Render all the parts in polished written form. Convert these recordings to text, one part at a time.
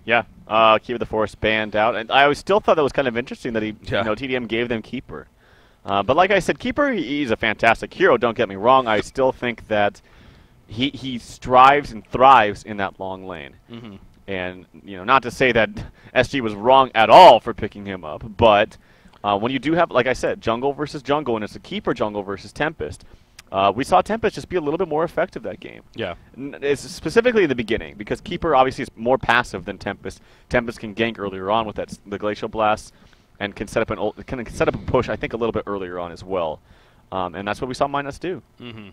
Yeah, Keeper of the Forest banned out, and I always still thought that was kind of interesting that TDM gave them Keeper. But like I said, Keeper, he's a fantastic hero. Don't get me wrong. I still think that he strives and thrives in that long lane. Mm-hmm. And not to say that SG was wrong at all for picking him up, but when you do have, like I said, jungle versus jungle, and it's a Keeper jungle versus Tempest. We saw Tempest just be a little bit more effective that game. Yeah. It's specifically in the beginning, because Keeper obviously is more passive than Tempest. Tempest can gank earlier on with the Glacial Blast, and can set up a push, I think, a little bit earlier on as well. And that's what we saw Minus do. Mm-hmm.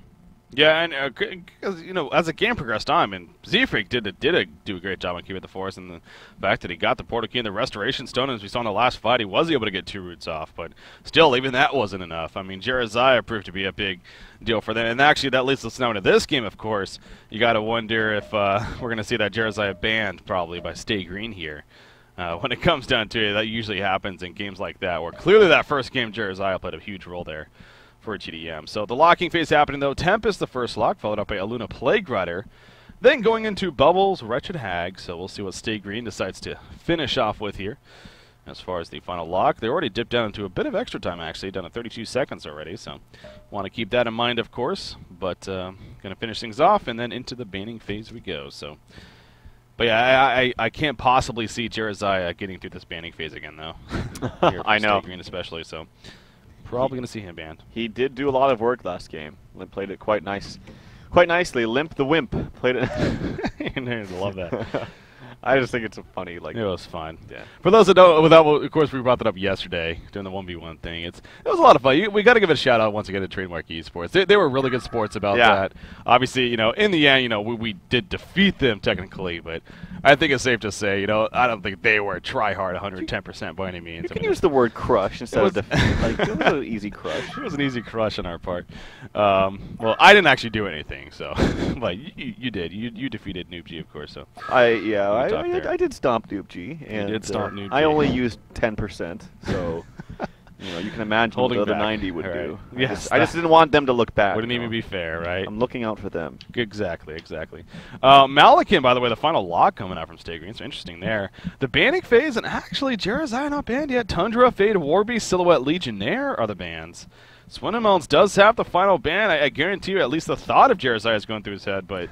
Yeah, and because as the game progressed on, and Z-Freak did do a great job on keeping the Forest, and the fact that he got the Portal Key and the Restoration Stone, as we saw in the last fight, he was able to get 2 roots off, but still, even that wasn't enough. I mean, Jeremiah proved to be a big deal for them, and actually that leads us now into this game. Of course, you got to wonder if we're going to see that Jeremiah banned probably by Stay Green here. When it comes down to it, that usually happens in games like that, where clearly that first game Jeremiah played a huge role there for tdM. So the locking phase happening, though. Tempest the first lock, followed up by Aluna Plague Rider. Then going into Bubbles, Wretched Hag. So we'll see what Stay Green decides to finish off with here. As far as the final lock, they already dipped down into a bit of extra time, actually, down to 32 seconds already. So want to keep that in mind, of course. But going to finish things off, and then into the banning phase we go. So, but yeah, I can't possibly see Jeremiah getting through this banning phase again, though. I know. Stay Green especially, so probably going to see him banned. He did do a lot of work last game. Limp played it quite nicely. Limp the Wimp played it. I love that. I just think it's a funny, like. It was fun. Yeah. For those that don't, of course, we brought that up yesterday during the 1v1 thing. It was a lot of fun. We got to give it a shout out once again to Trademark Esports. They were really good sports about that. Obviously, in the end, we did defeat them technically, but I think it's safe to say, I don't think they were try hard 110% by any means. You can use the word crush instead of defeat. Like, it was an easy crush. It was an easy crush on our part. Well, I didn't actually do anything, so but you did. You defeated Noob G, of course. So I did stomp Noob G, and you did stomp Noob G. I only used 10%, so you can imagine what the other 90 would do. Yes, I just didn't want them to look bad. Wouldn't even be fair, right? I'm looking out for them. Exactly. Malakin, by the way, the final lock coming out from Stay Green, so interesting there. The banning phase, and actually Jeremiah not banned yet. Tundra, Fade, Warbeast, Silhouette, Legionnaire are the bans. Swindelmelons does have the final ban. I guarantee you at least the thought of Jeremiah is going through his head, but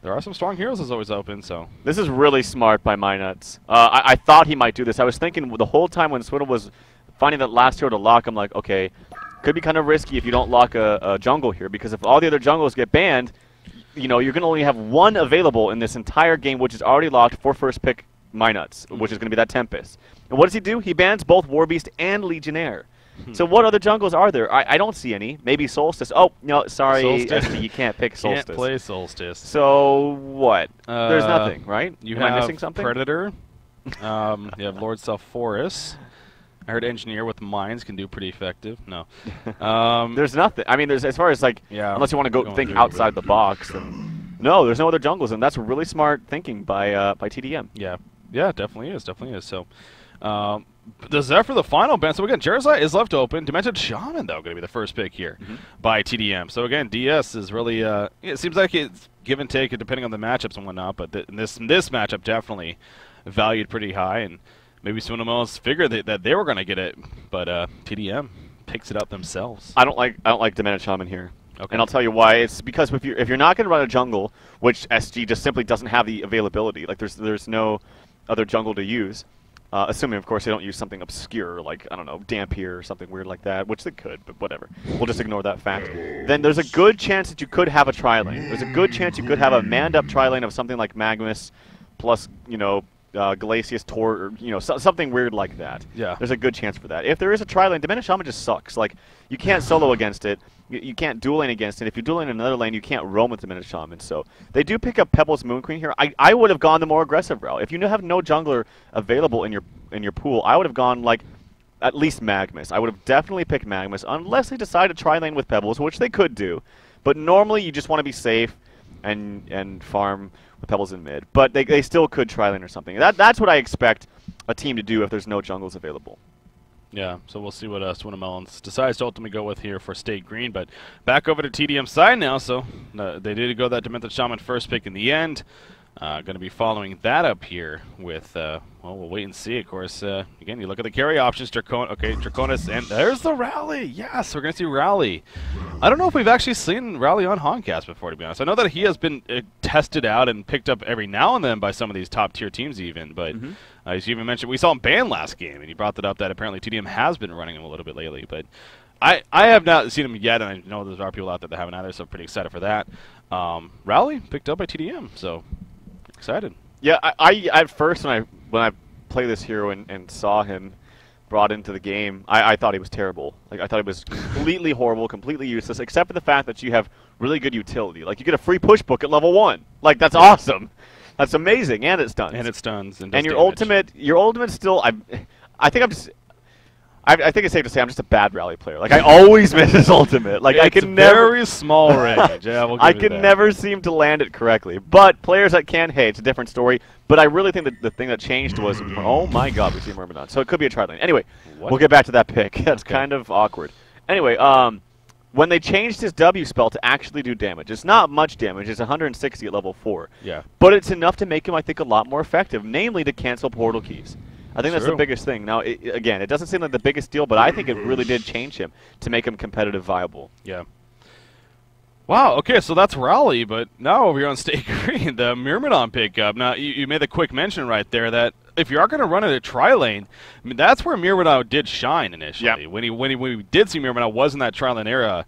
there are some strong heroes as always open, so. This is really smart by MyNuts. I thought he might do this. I was thinking the whole time when Swindle was finding that last hero to lock, I'm like, okay, could be kind of risky if you don't lock a jungle here, because if all the other jungles get banned, you're going to only have one available in this entire game, which is already locked for first pick MyNuts, which is going to be that Tempest. And what does he do? He bans both Warbeast and Legionnaire. So what other jungles are there? I don't see any. Maybe Solstice. Oh, no, sorry, SD, you can't pick Solstice. Can't play Solstice. So what? There's nothing, right? You Am I missing something? Predator. You have Lord Sulphorus. I heard Engineer with Mines can do pretty effective. No. There's nothing. I mean, as far as unless you want to go think outside the box, then no, there's no other jungles, and that's really smart thinking by tdM. Yeah, definitely is. So. The Zephyr, the final ban. So again, Jeremiah is left open. Demented Shaman, though, going to be the first pick here by tdM. So again, DS is really, it seems like it's give and take depending on the matchups and whatnot, but this matchup definitely valued pretty high, and maybe Swindelmelons figured that they were going to get it, but tdM picks it up themselves. I don't like Demented Shaman here. Okay. And I'll tell you why. It's because if you're not going to run a jungle, which SG just simply doesn't have the availability, like there's no other jungle to use. Assuming, of course, they don't use something obscure like, I don't know, Dampier or something weird like that, which they could, but whatever. We'll just ignore that fact. Then there's a good chance that you could have a tri-lane. There's a good chance you could have a manned-up tri-lane of something like Magnus plus, Glacius, Tor, or, something weird like that. Yeah. There's a good chance for that. If there is a tri-lane, Demented Shaman just sucks. Like, you can't solo against it. You can't dual lane against it. If you dual lane in another lane, you can't roam with Demented Shaman. So they do pick up Pebbles Moon Queen here. I would have gone the more aggressive route. If you have no jungler available in your pool, I would have gone like at least Magnus. I would have definitely picked Magnus unless they decide to try lane with Pebbles, which they could do. But normally you just want to be safe and farm with Pebbles in mid. But they still could try lane or something. That's what I expect a team to do if there's no jungles available. Yeah, so we'll see what Swindelmelons decides to ultimately go with here for Stay Green. But back over to tdM side now, so they did go that Demented Shaman first pick in the end. Going to be following that up here with, well, we'll wait and see. Of course, again, you look at the carry options, Draconis, and there's the Rally. Yes, we're going to see Rally. I don't know if we've actually seen Rally on HoNcast before, to be honest. I know that he has been tested out and picked up every now and then by some of these top-tier teams even, but as you even mentioned, we saw him banned last game, and you brought that up that apparently tdM has been running him a little bit lately, but I have not seen him yet, and I know there are people out there that haven't either, so I'm pretty excited for that. Rally picked up by tdM, so excited. Yeah, I at first when I played this hero and saw him brought into the game, I thought he was terrible. Like I thought he was completely horrible, completely useless, except for the fact that you have really good utility. Like you get a free push book at level 1. Like that's awesome. That's amazing, and it stuns. And it stuns. And your damage. ultimate still. I think it's safe to say I'm just a bad Rally player. Like I always miss his ultimate. Like I can never very small range. Yeah, we'll give I you can that. never seem to land it correctly. But players that can, hey, it's a different story. But I really think that the thing that changed was, oh my God, we see Myrmidon. So it could be a tri lane. Anyway, we'll get back to that pick. That's kind of awkward. Anyway, when they changed his W spell to actually do damage, it's not much damage. It's 160 at level 4. Yeah. But it's enough to make him, I think, a lot more effective, namely to cancel portal keys. I think that's the True. biggest thing. Now, again, it doesn't seem like the biggest deal, but I think it really did change him to make him competitive viable. Yeah. Wow, okay, so that's Rally, but now over here on Stay Green, the Myrmidon pickup. Now, you made a quick mention right there that if you are going to run it a tri-lane, I mean, that's where Myrmidon did shine initially. Yep. When we did see Myrmidon was in that tri-lane era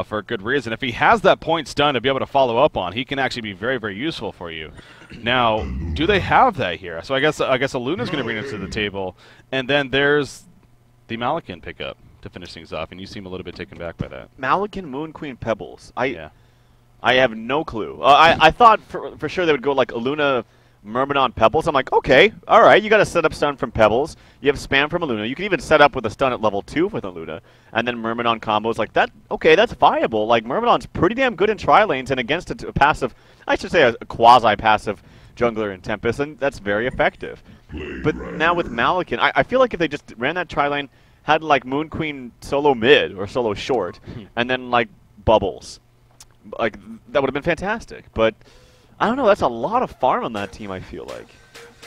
for a good reason. If he has that point stun to be able to follow up on, he can actually be very, very useful for you. Now, do they have that here? So I guess Aluna's going to bring it to the table, and then there's the Malakin pickup to finish things off, and you seem a little bit taken back by that. Malakin, Moon Queen, Pebbles. Yeah. I have no clue. I thought for sure they would go like Aluna, Myrmidon, Pebbles. I'm like, okay, all right, you got to set up stun from Pebbles. You have spam from Aluna. You can even set up with a stun at level 2 with Aluna, and then Myrmidon combos like that. Okay, that's viable. Like Myrmidon's pretty damn good in tri-lanes and against a passive, I should say a quasi-passive jungler in Tempest, and that's very effective. But now with Malakin, I feel like if they just ran that tri-lane, had like Moon Queen solo mid or solo short, and then like Bubbles, like that would have been fantastic. But I don't know. That's a lot of farm on that team. I feel like.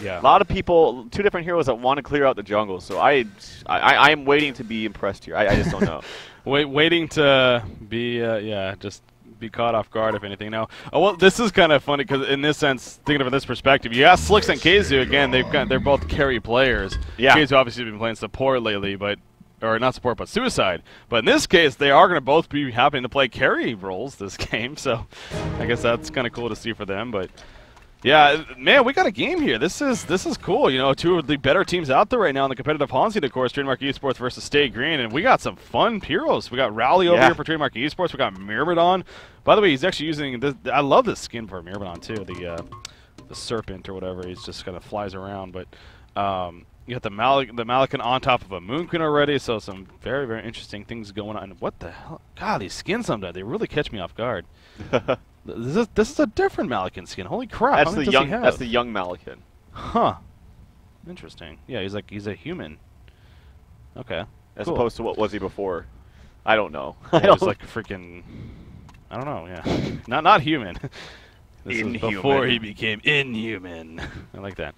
Yeah. A lot of people, 2 different heroes that want to clear out the jungle. So I'm waiting to be impressed here. I just don't know. Waiting to be just be caught off guard if anything. Now, well, this is kind of funny because in this sense, thinking of it from this perspective, you ask Slicks and Keizu again. They're both carry players. Yeah. Keizu obviously has been playing support lately, or not support, but suicide. But in this case, they are going to both be happening to play carry roles this game. So I guess that's kind of cool to see for them. But yeah, man, we got a game here. This is cool. You know, 2 of the better teams out there right now in the competitive HoN scene, of course, Trademark Esports versus Stay Green, and we got some fun heroes. We got Rally over here for Trademark Esports. We got Myrmidon. By the way, he's actually using this. I love this skin for Myrmidon too. The serpent or whatever. He's just kind of flies around. But you got the Malakin on top of a Moon Queen already. So some very, very interesting things going on. And what the hell? God, these skins sometimes they really catch me off guard. This is a different Malakin skin. Holy crap! That's the young. That's the young Malakin. Huh. Interesting. Yeah, he's a human. Okay. As cool. opposed to what was he before? I don't know. He was like freaking. I don't know. Yeah. not human. This is before he became inhuman. I like that.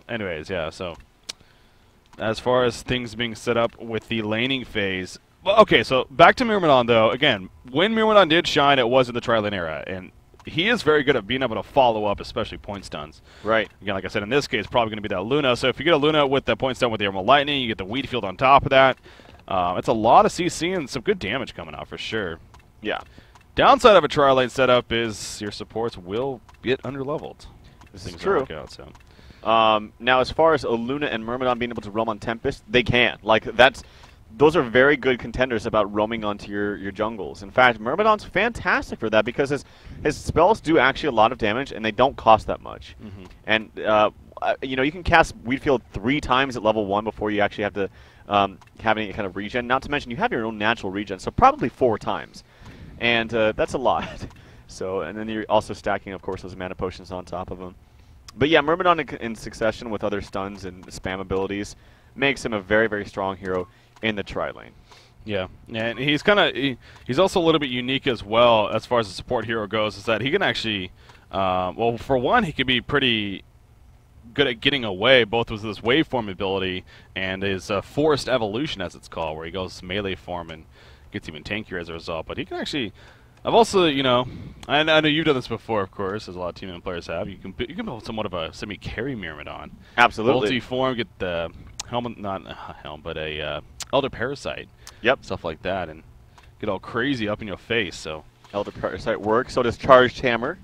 Anyways, yeah. So as far as things being set up with the laning phase. Well, okay, so back to Myrmidon, though. Again, when Myrmidon did shine, it was in the tri-lane era, and he is very good at being able to follow up, especially point stuns. Right. Again, like I said, in this case, probably going to be that Luna. So if you get a Luna with the point stun with the Emerald Lightning, you get the Wheat Field on top of that. It's a lot of CC and some good damage coming out for sure. Yeah. Downside of a tri-lane setup is your supports will get underleveled. This is Things true. Work out, so. Now, as far as Aluna and Myrmidon being able to roam on Tempest, they can. Like those are very good contenders about roaming onto your jungles. In fact, Myrmidon's fantastic for that because his spells do actually a lot of damage and they don't cost that much. And you know, you can cast Wheatfield 3 times at level 1 before you actually have to have any kind of regen. Not to mention you have your own natural regen, so probably 4 times, and that's a lot. So, and then you're also stacking, of course, those mana potions on top of them. But yeah, Myrmidon in succession with other stuns and spam abilities makes him a very, very strong hero in the tri-lane. Yeah, and he's also a little bit unique as well as far as the support hero goes, is that he can actually Well, for one, he could be pretty good at getting away, both with his waveform ability and his forced evolution, as it's called, where he goes melee form and gets even tankier as a result. But he can actually... I've also, you know, I know you've done this before, of course, as a lot of Team M players have. You can build somewhat of a semi-carry Myrmidon. Absolutely. Multi-form, get the helmet, not a helm, but a Elder Parasite. Yep. Stuff like that, and get all crazy up in your face, so... Elder Parasite works. So does Charged Hammer,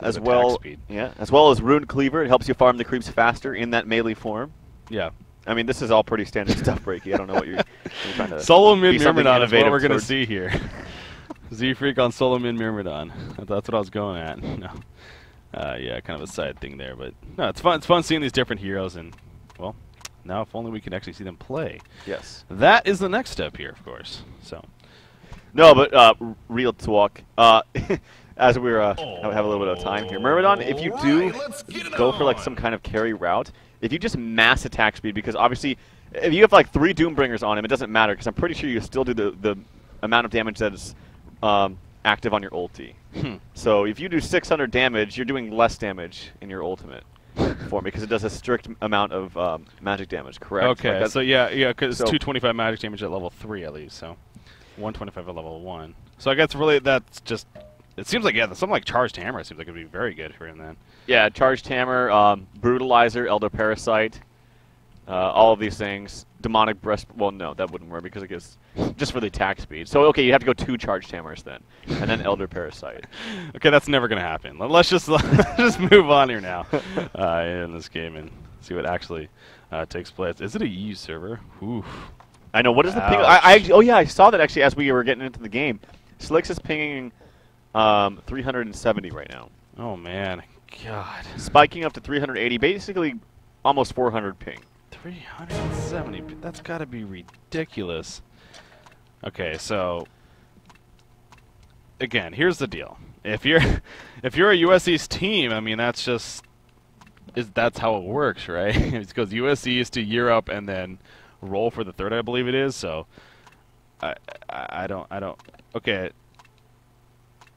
as well. Speed. Yeah, as well as Rune Cleaver. It helps you farm the creeps faster in that melee form. Yeah. I mean, this is all pretty standard stuff, Breaky. I don't know what you're trying to. Solo mid be something Myrmidon is what we're innovative going to towards. see here. Z-Freak on solo mid Myrmidon. That's what I was going at. No. Yeah, kind of a side thing there, but no, it's fun. It's fun seeing these different heroes, and well, now if only we could actually see them play. Yes. That is the next step here, of course. So. No, but real talk. As we're have a little bit of time here, Myrmidon, if you do go for like some kind of carry route, if you just mass attack speed, because obviously if you have like 3 Doombringers on him, it doesn't matter, because I'm pretty sure you still do the amount of damage that is active on your ulti. So if you do 600 damage, you're doing less damage in your ultimate form because it does a strict amount of magic damage. Correct? Okay. Like So yeah, because so- it's 225 magic damage at level 3 at least. So 125 at level 1. So I guess really that's just. It seems like something like Charged Hammer seems like it'd be very good for him then. Yeah, Charged Hammer, Brutalizer, Elder Parasite, all of these things. Demonic Breast. Well, no, that wouldn't work because it gives just for the attack speed. So okay, you have to go 2 Charged Hammers then, and then Elder Parasite. Okay, that's never gonna happen. Let's just just move on here now in this game and see what actually takes place. Is it a EU server? Oof. I know. What is the ping? Ouch. Oh yeah, I saw that actually as we were getting into the game. Slicks is pinging 370 right now. Oh man, God. Spiking up to 380, basically almost 400 ping. 370. That's got to be ridiculous. Okay, so again, here's the deal. If you're a US East team, I mean that's how it works, right? It goes US East to Europe and then roll for the third, I believe it is. So I don't. Okay.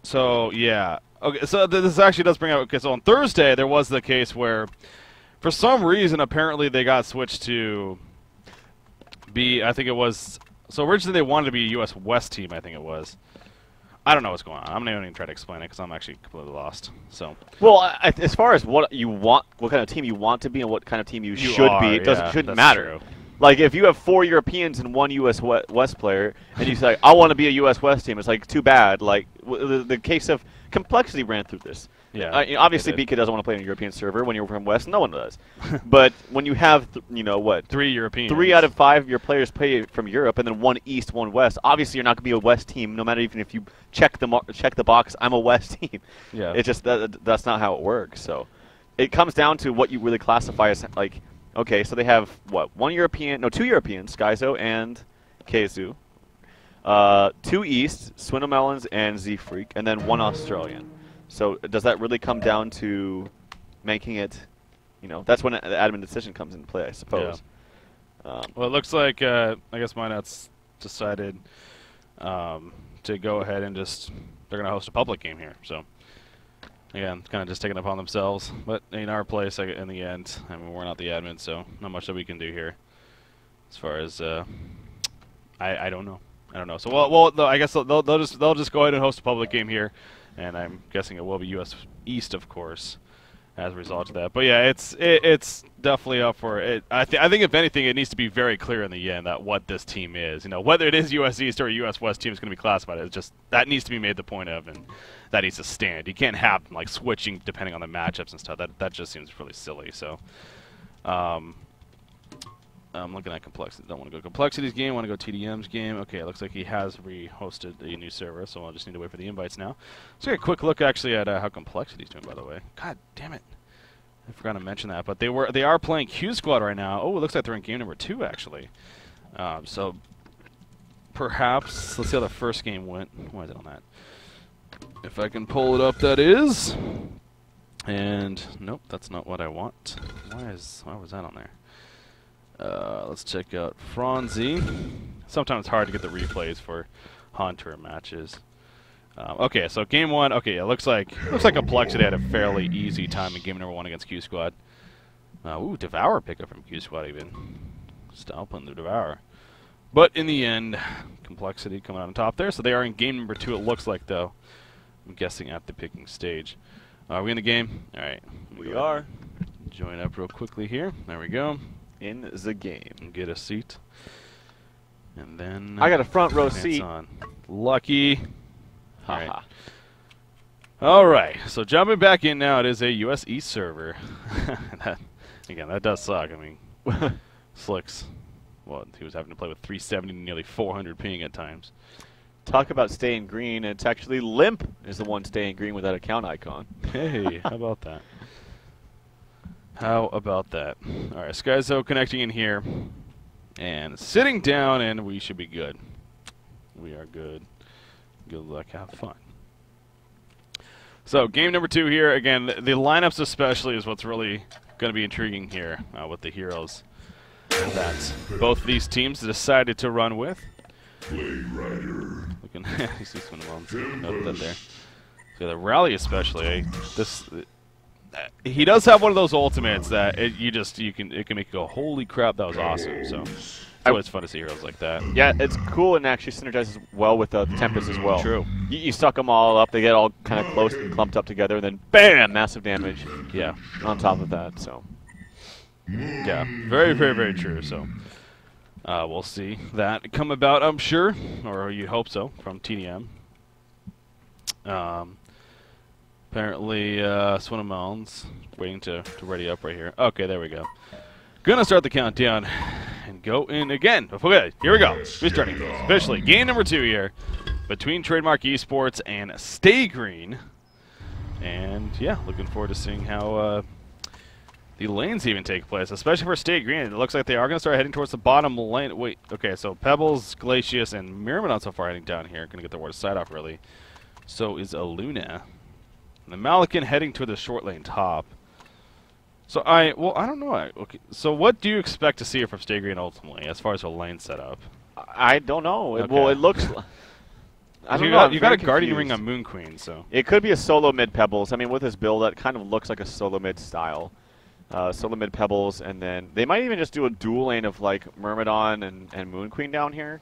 So yeah. Okay. So this actually does bring up. Okay. So on Thursday there was the case where, for some reason, apparently they got switched to be. I think it was. So originally they wanted to be a U.S. West team. I think it was. I don't know what's going on. I'm not even going to try to explain it because I'm actually completely lost. So. Well, as far as what you want, what kind of team you want to be, and what kind of team you should be, it shouldn't matter. True. Like, if you have 4 Europeans and 1 U.S. West player, and you say, I want to be a U.S. West team, it's like, too bad. Like, the case of Complexity ran through this. Yeah. Obviously, BK doesn't want to play on a European server. When you're from West, no one does. But when you have, 3 Europeans. 3 out of 5 of your players play from Europe, and then 1 East, 1 West, obviously you're not going to be a West team, no matter even if you check the box, I'm a West team. Yeah. It's just, that's not how it works. So it comes down to what you really classify as, like, okay, so they have, what, 2 Europeans, Skyzo and Keizu. 2 East, Swindlemelons and Z-Freak, and then 1 Australian. So does that really come down to making it, that's when the admin decision comes into play, I suppose. Yeah. Well, it looks like, I guess Minot's decided to go ahead and they're going to host a public game here, so. Again, kind of just taking it upon themselves. But in our place, in the end, I mean, we're not the admin, so not much that we can do here. As far as, I don't know. I don't know. So, well, I guess they'll just go ahead and host a public game here, and I'm guessing it will be U.S. East, of course, as a result of that. But yeah, it's definitely up for it. I think if anything, it needs to be very clear in the end that what this team is. Whether it is U.S. East or a U.S. West team is going to be classified. It's just that needs to be made the point of, and that needs to stand. You can't have them, like, switching depending on the matchups and stuff. That just seems really silly. So, I'm looking at Complexity. Don't want to go Complexity's game. Want to go tdM's game. Okay, it looks like he has re-hosted a new server, so I'll just need to wait for the invites now. Let's take a quick look actually at how Complexity's doing, by the way. God damn it. I forgot to mention that, but they are playing Q Squad right now. Oh, it looks like they're in game number 2 actually. So perhaps let's see how the first game went. Why is it on that? If I can pull it up, that is. And nope, that's not what I want. Why was that on there? Let's check out Franzi. Sometimes it's hard to get the replays for HoN tour matches. Okay, so game 1. Okay, it looks like Complexity had a fairly easy time in game number 1 against Q Squad. Ooh, Devour pickup from Q Squad even. Stomping the Devour. But in the end, Complexity coming out on top there. So they are in game number 2, it looks like, though. I'm guessing at the picking stage. Are we in the game? All right. We are. Join up real quickly here. There we go. In the game. Get a seat. And then... I got a front row seat. On. Lucky. All right. All right. So jumping back in now, it is a US East server. That does suck. I mean, Slicks, well, he was having to play with 370 and nearly 400 ping at times. Talk about staying green. It's actually Limp is the one staying green with that account icon. Hey, how about that? How about that? All right, Skyzo connecting in here and sitting down, and we should be good. We are good. Good luck. Have fun. So game number 2 here. Again, the lineups especially is what's really going to be intriguing here with the heroes that both these teams decided to run with. Looking, you see some of them. Note that there. So the rally especially. He does have one of those ultimates that it can make you go, holy crap, that was awesome. So it's always fun to see heroes like that. Yeah, it's cool and actually synergizes well with the Tempest as well. True. You suck them all up, they get all kind of close and clumped up together, and then bam, massive damage. Yeah. On top of that, so. Yeah, very, very, very true. So we'll see that come about, I'm sure, or you hope so, from tdM. Apparently, Swinamel's waiting to ready up right here. Okay, there we go. Gonna start the countdown and go in again. Okay, here we go. Restarting officially. Game number 2 here between Trademark Esports and Stay Green. And yeah, looking forward to seeing how the lanes even take place, especially for Stay Green. It looks like they are going to start heading towards the bottom lane. Wait, okay, so Pebbles, Glacius, and Myrmidon so far heading down here. Going to get the word side off early. So is Aluna. And the Malikan heading to the short lane top. So I don't know. Okay, so what do you expect to see from Stay Green ultimately, as far as a lane setup? I don't know. Okay. Well, it looks... I don't know. You got a Guardian Ring on Moon Queen, so... It could be a solo mid Pebbles. I mean, with this build, that kind of looks like a solo mid style. Solo mid Pebbles, and then they might even just do a dual lane of, like, Myrmidon and Moon Queen down here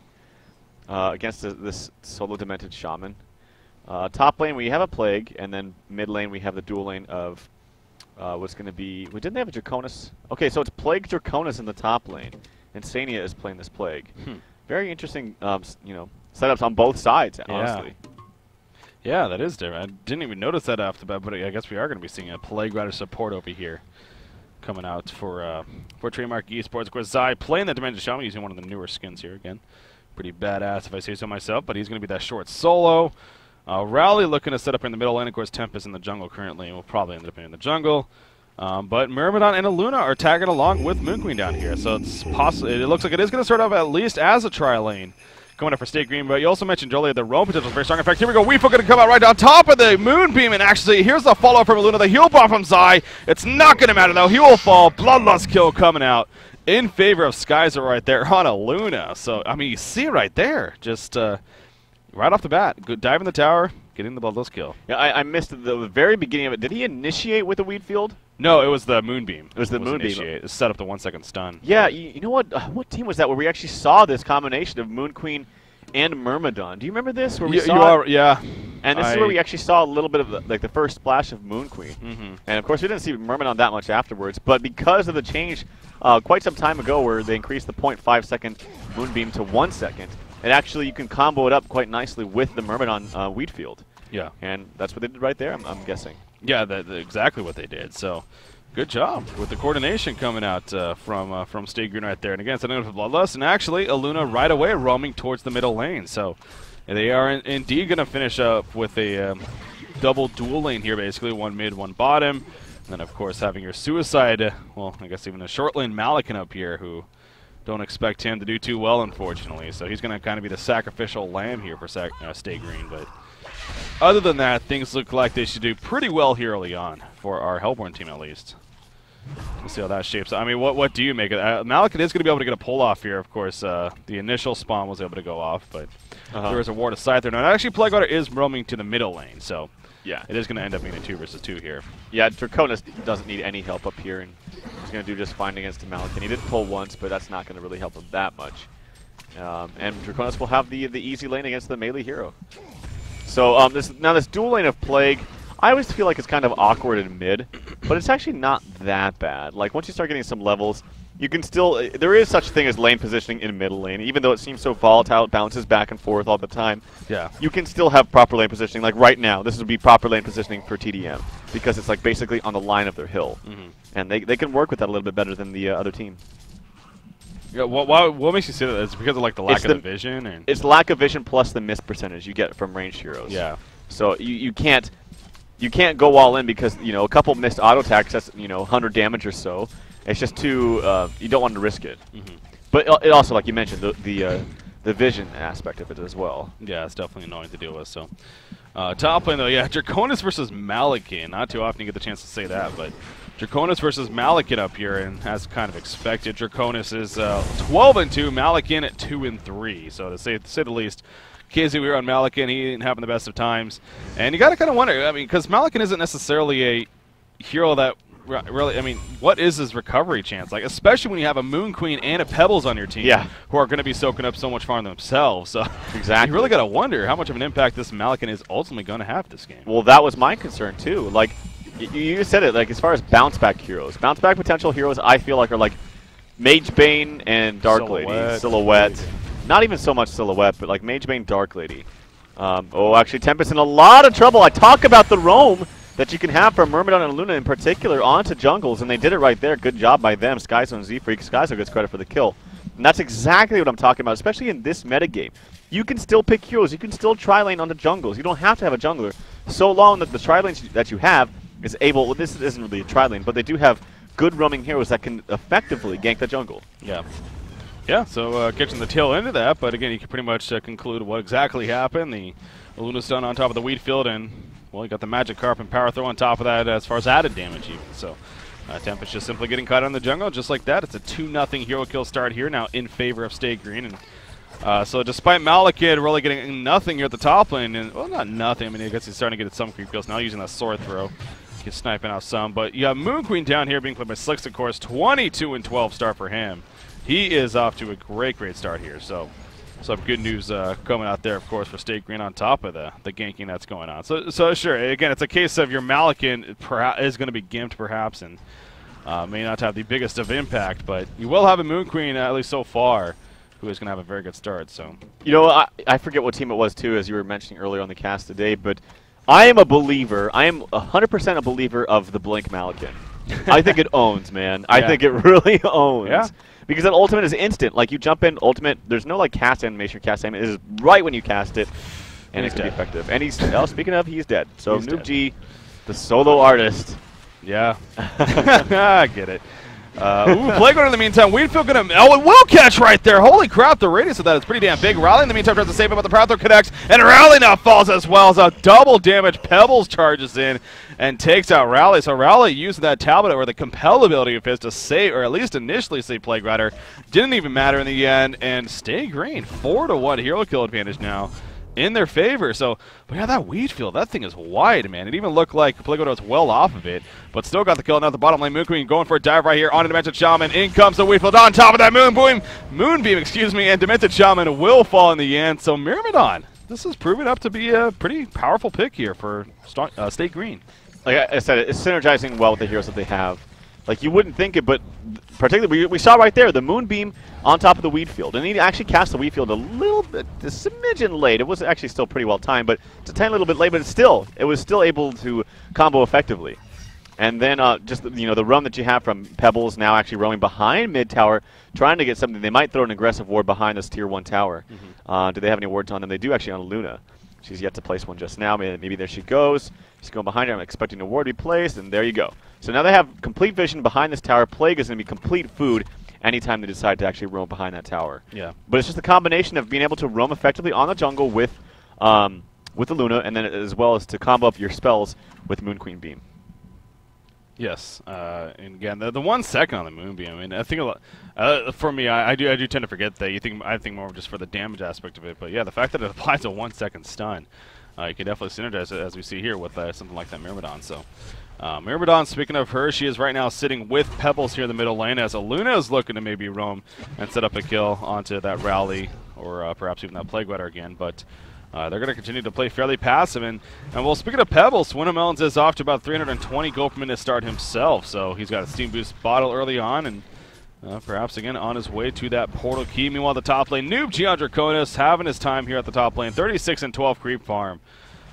against this solo Demented Shaman. Top lane, we have a Plague, and then mid lane, we have the dual lane of... what's going to be... Wait, didn't they have a Draconis? Okay, so it's Plague Draconis in the top lane. And Sania is playing this Plague. Very interesting, setups on both sides, honestly. Yeah, that is different. I didn't even notice that off the bat, but I guess we are going to be seeing a Plague Rider support over here coming out for Trademark Esports. Of course, Zai playing the Demented Shaman using one of the newer skins here again. Pretty badass if I say so myself, but he's going to be that short solo. Rally looking to set up in the middle lane. Of course, Tempest in the jungle currently, and will probably end up in the jungle. But Myrmidon and Aluna are tagging along with Moon Queen down here, so it's possible. It looks like it is going to start off at least as a tri-lane coming up for Stay Green. But you also mentioned earlier the roam potential is very strong. In fact, here we go. Weefu going to come out right on top of the Moonbeam, and actually, here's the follow from Aluna. The heal bomb from Zai. It's not going to matter though. He will fall. Bloodlust kill coming out in favor of Skyzer right there on Aluna. So I mean, you see it right there, just right off the bat. Good dive in the tower. Getting the Bloodlust kill. Yeah, I missed the very beginning of it. Did he initiate with the Weed Field? No, it was the Moonbeam. It was the Moonbeam. It set up the 1 second stun. Yeah, you know what? What team was that where we actually saw this combination of Moon Queen and Myrmidon? Do you remember this? Where we saw yeah. And this is where we actually saw a little bit of the first splash of Moon Queen. And of course, we didn't see Myrmidon that much afterwards. But because of the change quite some time ago where they increased the 0.5 second Moonbeam to 1 second, and actually you can combo it up quite nicely with the Myrmidon Weed Field. Yeah. And that's what they did right there, I'm guessing. Yeah, that's exactly what they did. So, good job with the coordination coming out from Stay Green right there. And again, setting up for Bloodlust, and actually Aluna right away roaming towards the middle lane. So, they are indeed going to finish up with a double dual lane here, basically. One mid, one bottom. And then, of course, having your Suicide, well, I guess even a short lane Malikan up here who don't expect him to do too well, unfortunately. So, he's going to kind of be the sacrificial lamb here for Stay Green, but... Other than that, things look like they should do pretty well here early on, for our Hellborn team at least. We'll see how that shapes up. I mean, what do you make of it? Malakin is going to be able to get a pull off here, of course. The initial spawn was able to go off, but there was a ward of sight there. Now, actually, Plague Rider is roaming to the middle lane, so yeah, it is going to end up being a 2 versus 2 here. Yeah, Draconis doesn't need any help up here, and he's going to do just fine against the Malakin. He did pull once, but that's not going to really help him that much. And Draconis will have the easy lane against the melee hero. So this dual lane of Plague, I always feel like it's kind of awkward in mid, but it's actually not that bad. Like, once you start getting some levels, you can still... There is such thing as lane positioning in middle lane. Even though it seems so volatile, it bounces back and forth all the time. Yeah. You can still have proper lane positioning. Like, right now, this would be proper lane positioning for tdM, because it's, like, basically on the line of their hill. And they can work with that a little bit better than the other team. Yeah, what makes you say that? Is it because of, like, the lack of the vision? And it's lack of vision plus the miss percentage you get from ranged heroes. Yeah. So you can't go all in because, you know, a couple missed auto attacks, that's, you know, 100 damage or so. It's just too, you don't want to risk it. But it also, like you mentioned, the vision aspect of it as well. Yeah, it's definitely annoying to deal with. So, top lane though, yeah, Draconis versus Malakin. Not too often you get the chance to say that, but Draconis versus Malakin up here, and as kind of expected, Draconis is 12-2, Malakin at 2-3. So to say the least. KZ, we were on Malakin, he didn't have the best of times. And you got to kind of wonder, I mean, because Malakin isn't necessarily a hero that really, I mean, what is his recovery chance? Like, especially when you have a Moon Queen and a Pebbles on your team who are going to be soaking up so much farm themselves. So exactly. You really got to wonder how much of an impact this Malakin is ultimately going to have this game. Well, that was my concern, too. Like, you said it, like, as far as bounce-back heroes. Bounce-back potential heroes, I feel like, are like Mage Bane and Dark Lady. Silhouette. Not even so much Silhouette, but like Mage Bane, Dark Lady. Oh, actually, Tempest in a lot of trouble. I talk about the roam that you can have from Myrmidon and Luna in particular onto jungles, and they did it right there. Good job by them. Skyzone and Z-Freak. Skyzone gets credit for the kill. And that's exactly what I'm talking about, especially in this metagame. You can still pick heroes. You can still tri-lane onto jungles. You don't have to have a jungler. So long that the tri-lane that you have is able... Well, this isn't really a tri-lane, but they do have good roaming heroes that can effectively gank the jungle. Yeah. Yeah, so catching the tail end of that, but again, you can pretty much conclude what exactly happened. The Luna Stun on top of the wheat field, and, well, you got the Magic Carp and Power Throw on top of that as far as added damage even. So Tempest just simply getting caught on the jungle, just like that. It's a 2-0 hero kill start here, now in favor of Stay Green. And so despite Malakin really getting nothing here at the top lane, and, well, not nothing, I mean, I guess he's starting to get some creep kills now using that Sword Throw. He's sniping out some, but you have Moon Queen down here being played by Slicks, of course. 22-12 start for him. He is off to a great start here. So some good news coming out there, of course, for State Green on top of the ganking that's going on. So sure, again, it's a case of your Malakin is going to be gimped perhaps and may not have the biggest of impact, but you will have a Moon Queen, at least so far, who is going to have a very good start. So, you know, I forget what team it was, too, as you were mentioning earlier on the cast today, but I am a believer, I am 100% a believer of the Blink Malakin. I think it owns, man. Yeah. I think it really owns. Yeah. Because that ultimate is instant. Like, you jump in, ultimate, there's no, like, cast animation or cast animation. It is right when you cast it, and it's going to be effective. And he's, oh, speaking of, he's dead. So, Noob G, the solo artist. Yeah. I get it. Plague Rider in the meantime. Wheatfield going to... Oh, it will catch right there. Holy crap, the radius of that is pretty damn big. Rally in the meantime tries to save him, but the Power Throw connects, and Rally now falls as well as a double damage. Pebbles charges in and takes out Rally. So Rally using that tablet or the compel ability of his to save, or at least initially save Plague Rider. Didn't even matter in the end, and Stay Green, 4-1 hero kill advantage now in their favor. So, but yeah, that wheat field, that thing is wide, man. It even looked like Plague Rider was well off of it, but still got the kill. Now the bottom lane, Moon Queen going for a dive right here on a Demented Shaman. In comes the wheat field on top of that Moonbeam, excuse me, and Demented Shaman will fall in the end. So Myrmidon, this is proving up to be a pretty powerful pick here for State Green. Like I said, it's synergizing well with the heroes that they have. Like, you wouldn't think it, but particularly, we saw right there, the Moonbeam on top of the wheat field. And he actually cast the wheat field a little bit, a smidgen late. It was actually still pretty well timed, but it's a tiny little bit late, but it was still able to combo effectively. And then just, you know, the run that you have from Pebbles now actually roaming behind mid tower, trying to get something. They might throw an aggressive ward behind this tier 1 tower. Do they have any wards on them? They do actually on Luna. She's yet to place one just now. Maybe there she goes. She's going behind her. I'm expecting a ward to be placed, and there you go. So now they have complete vision behind this tower. Plague is going to be complete food anytime they decide to actually roam behind that tower. Yeah. But it's just a combination of being able to roam effectively on the jungle with the Luna, and then as well as to combo up your spells with Moon Queen Beam. Yes, and again, the 1 second on the Moonbeam. I mean, I think a lot, for me, I do tend to forget that. I think more just for the damage aspect of it. But yeah, the fact that it applies a 1 second stun, you can definitely synergize it, as we see here with something like that Myrmidon. So, Myrmidon, speaking of her, she is right now sitting with Pebbles here in the middle lane, as Aluna is looking to maybe roam and set up a kill onto that Rally, or perhaps even that Plague Rider again. But they're going to continue to play fairly passive. And well, speaking of Pebbles, Wintermelons is off to about 320 gold per minute start himself. So he's got a Steam Boost bottle early on, and perhaps again on his way to that portal key. Meanwhile, the top lane, Noob Gian Draconis having his time here at the top lane. 36 and 12 creep farm.